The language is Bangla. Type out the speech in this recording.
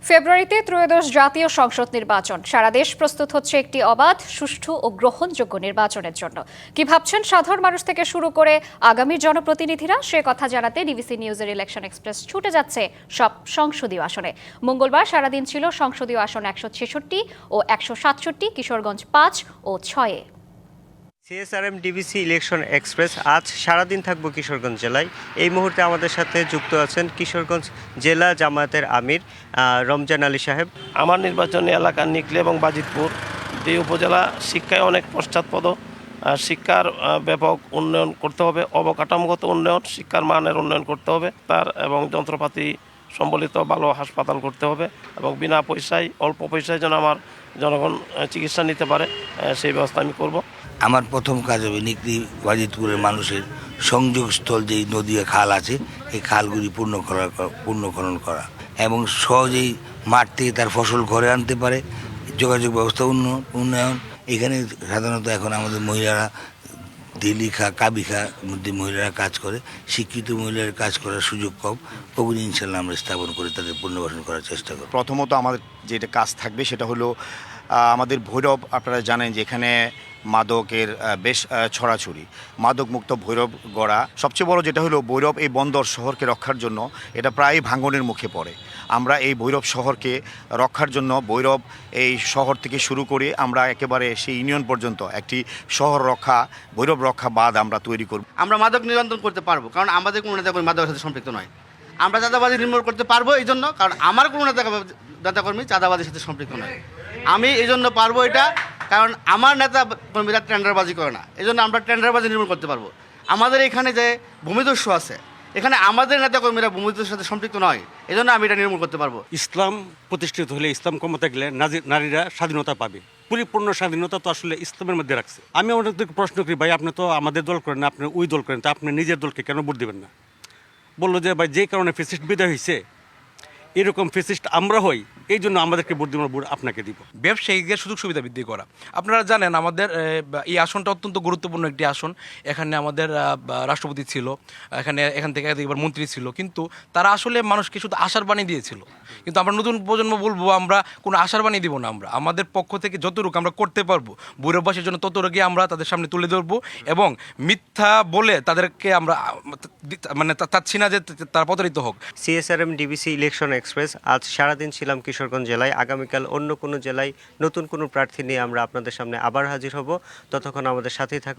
ফেব্রুয়ারিতে ত্রয়োদশ জাতীয় সংসদ নির্বাচন। সারা দেশ প্রস্তুত হচ্ছে একটি অবাধ, সুষ্ঠু ও গ্রহণযোগ্য নির্বাচনের জন্য। কি ভাবছেন সাধারণ মানুষ থেকে শুরু করে আগামী জনপ্রতিনিধিরা, সে কথা জানাতে ডিবিসি নিউজের ইলেকশন এক্সপ্রেস ছুটে যাচ্ছে সব সংসদীয় আসনে। মঙ্গলবার সারাদিন ছিল সংসদীয় আসন 166 ও 167, কিশোরগঞ্জ 5 ও 6-এ। সিএসআরএম ডিবিসি ইলেকশন এক্সপ্রেস আজ সারাদিন থাকবো কিশোরগঞ্জ জেলায়। এই মুহূর্তে আমাদের সাথে যুক্ত আছেন কিশোরগঞ্জ জেলা জামায়াতের আমির রমজান আলী সাহেব। আমার নির্বাচনী এলাকা নিকলি এবং বাজিতপুর দুই উপজেলা শিক্ষায় অনেক পশ্চাৎপদ। শিক্ষার ব্যাপক উন্নয়ন করতে হবে, অবকাঠামোগত উন্নয়ন, শিক্ষার মানের উন্নয়ন করতে হবে, এবং যন্ত্রপাতি সম্বলিত ভালো হাসপাতাল করতে হবে এবং বিনা পয়সায়, অল্প পয়সায় যেন আমার জনগণ চিকিৎসা নিতে পারে, সেই ব্যবস্থা আমি করব। আমার প্রথম কাজ হবে নিকলি বাজিতপুরের মানুষের সংযোগস্থল যেই নদী খাল আছে, এই খালগুলি পূর্ণকরণ করা এবং সহজেই মাঠ থেকে তার ফসল ঘরে আনতে পারে। যোগাযোগ ব্যবস্থা উন্নয়ন। এখানে সাধারণত এখন আমাদের মহিলারা দিলিখা কাবিখা মধ্যে মহিলারা কাজ করে, শিক্ষিত মহিলারা কাজ করার সুযোগ কম। ওগুলি ইনশাল্লাহ আমরা স্থাপন করে তাদের পুনর্বাসন করার চেষ্টা করি। প্রথমত আমাদের যেটা কাজ থাকবে সেটা হলো আমাদের ভৈরব, আপনারা জানেন যে এখানে মাদকের বেশ ছড়াছড়ি, মাদকমুক্ত ভৈরব গড়া। সবচেয়ে বড় যেটা হলো ভৈরব এই বন্দর শহরকে রক্ষার জন্য এটা প্রায় ভাঙনের মুখে পড়ে। আমরা এই ভৈরব শহরকে রক্ষার জন্য ভৈরব এই শহর থেকে শুরু করে আমরা একেবারে সেই ইউনিয়ন পর্যন্ত একটি শহর রক্ষা, ভৈরব রক্ষা বাঁধ আমরা তৈরি করব। আমরা মাদক নিয়ন্ত্রণ করতে পারবো, কারণ আমাদের কোনো নেতাকর্মী মাদকের সাথে সম্পৃক্ত নয়। আমরা চাঁদাবাজি নির্মূল করতে পারবো এই জন্য, কারণ আমার কোনো নেতাকর্মী চাঁদাবাজির সাথে সম্পৃক্ত নয়। আমি এই জন্য পারবো এটা, কারণ আমার নেতা কর্মীরা টেন্ডারবাজি করে না, এই জন্য আমরা টেন্ডারবাজি নির্মূল করতে পারবো। আমাদের এখানে যে ভূমিদস্যু আছে, এখানে আমাদের নেতাকর্মীরা ভূমিদস্যুর সাথে সম্পৃক্ত নয়, এই জন্য আমি এটা নির্মূল করতে পারবো। ইসলাম প্রতিষ্ঠিত হলে, ইসলাম ক্ষমতা গেলে নারীরা স্বাধীনতা পাবে। পরিপূর্ণ স্বাধীনতা তো আসলে ইসলামের মধ্যে রাখছে। আমি আপনাদের প্রশ্ন করি, ভাই আপনি তো আমাদের দল করেন না, আপনি ওই দল করেন, তা আপনি নিজের দলকে কেন ভোট দেবেন না? বললো যে ভাই যে কারণে ফেসিস্ট বিদায় হয়েছে, এরকম ফেসিস্ট আমরা হই, এই জন্য আমাদেরকে ভোট দিব, ভোট আপনাকে দিব। ব্যবসায়ীদের সুযোগ সুবিধা বৃদ্ধি করা। আপনারা জানেন আমাদের এই আসনটা অত্যন্ত গুরুত্বপূর্ণ একটি আসন। এখানে আমাদের রাষ্ট্রপতি ছিল, এখান থেকে একবার মন্ত্রী ছিল, কিন্তু তারা আসলে মানুষকে শুধু আশার বাণী দিয়েছিল। কিন্তু আমরা নতুন প্রজন্ম বলবো, আমরা কোনো আশার বাণী দিব না। আমরা আমাদের পক্ষ থেকে যতটুকু আমরা করতে পারবো ভৈরববাসীর জন্য ততটুকু আমরা তাদের সামনে তুলে ধরবো, এবং মিথ্যা বলে তাদেরকে আমরা চাচ্ছি না যে তারা প্রতারিত হোক। সিএসআরএম ডিবিসি ইলেকশন এক্সপ্রেস আজ সারাদিন ছিলাম কিশোরগঞ্জ জেলায়। আগামীকাল অন্য কোনো জেলায় নতুন কোনো প্রার্থী নিয়ে আমরা আপনাদের সামনে আবার হাজির হব। ততক্ষণ আমাদের সাথেই থাকুন।